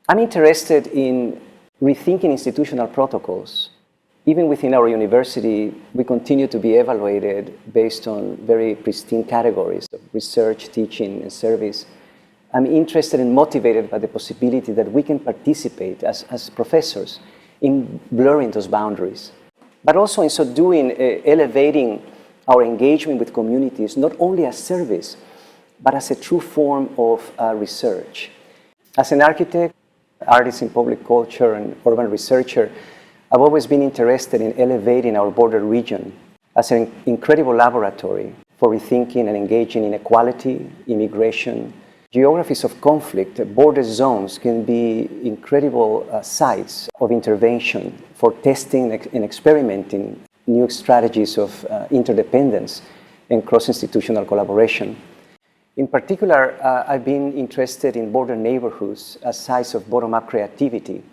I'm interested in rethinking institutional protocols. Even within our university, we continue to be evaluated based on very pristine categories of research, teaching, and service. I'm interested and motivated by the possibility that we can participate as professors in blurring those boundaries, but also in so doing, elevating our engagement with communities, not only as service, but as a true form of research. As an architect, artist in public culture, and urban researcher, I've always been interested in elevating our border region as an incredible laboratory for rethinking and engaging in equality, immigration. Geographies of conflict, border zones can be incredible sites of intervention for testing and experimenting new strategies of interdependence and cross-institutional collaboration. In particular, I've been interested in border neighborhoods as sites of bottom-up creativity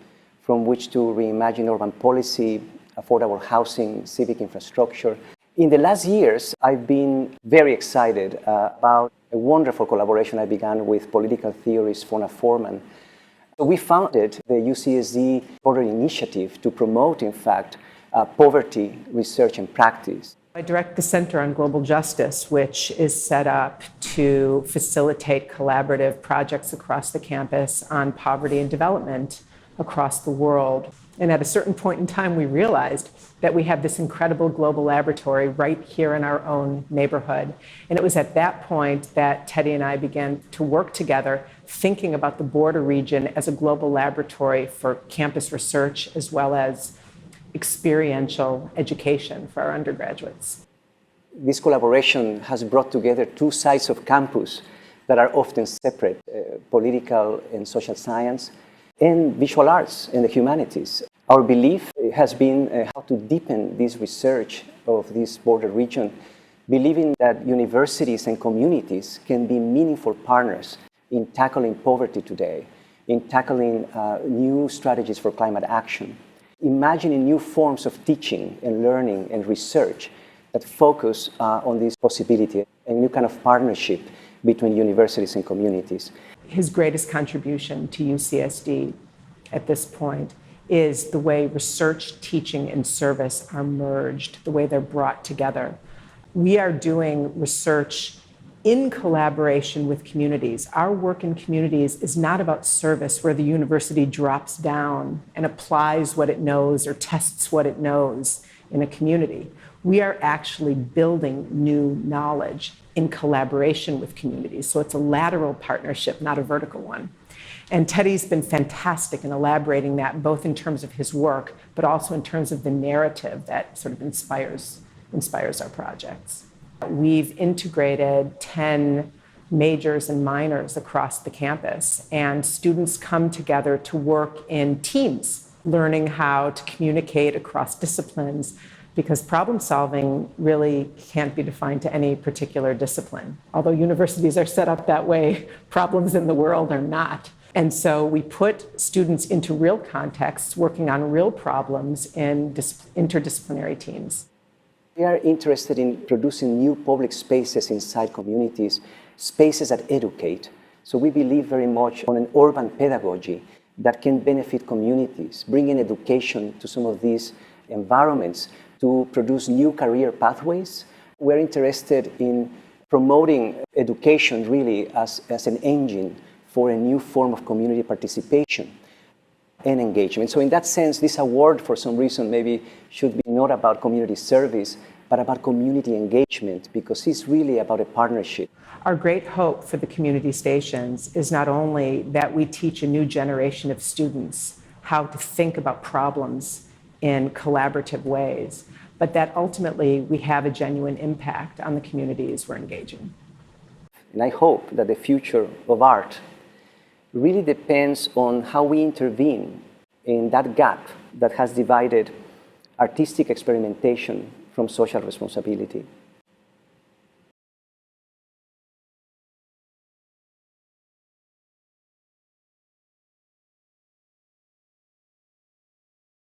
from which to reimagine urban policy, affordable housing, civic infrastructure. In the last years, I've been very excited about a wonderful collaboration I began with political theorist Fona Foreman. We founded the UCSD Border Initiative to promote, in fact, poverty research and practice. I direct the Center on Global Justice, which is set up to facilitate collaborative projects across the campus on poverty and development across the world. And at a certain point in time, we realized that we have this incredible global laboratory right here in our own neighborhood. And it was at that point that Teddy and I began to work together, thinking about the border region as a global laboratory for campus research as well as experiential education for our undergraduates. This collaboration has brought together two sides of campus that are often separate, political and social science, and visual arts and the humanities. Our belief has been how to deepen this research of this border region, believing that universities and communities can be meaningful partners in tackling poverty today, in tackling new strategies for climate action, imagining new forms of teaching and learning and research that focus on this possibility, a new kind of partnership between universities and communities. His greatest contribution to UCSD at this point is the way research, teaching, and service are merged, the way they're brought together. We are doing research in collaboration with communities. Our work in communities is not about service where the university drops down and applies what it knows or tests what it knows in a community. We are actually building new knowledge in collaboration with communities. So it's a lateral partnership, not a vertical one. And Teddy's been fantastic in elaborating that, both in terms of his work, but also in terms of the narrative that sort of inspires our projects. We've integrated 10 majors and minors across the campus, and students come together to work in teams, learning how to communicate across disciplines, because problem solving really can't be defined to any particular discipline. Although universities are set up that way, problems in the world are not. And so we put students into real contexts, working on real problems in interdisciplinary teams. We are interested in producing new public spaces inside communities, spaces that educate. So we believe very much on an urban pedagogy that can benefit communities, bringing education to some of these environments to produce new career pathways. We're interested in promoting education really as an engine for a new form of community participation and engagement. So in that sense, this award, for some reason, maybe should be not about community service, but about community engagement, because it's really about a partnership. Our great hope for the community stations is not only that we teach a new generation of students how to think about problems in collaborative ways, but that ultimately we have a genuine impact on the communities we're engaging. And I hope that the future of art really depends on how we intervene in that gap that has divided artistic experimentation from social responsibility.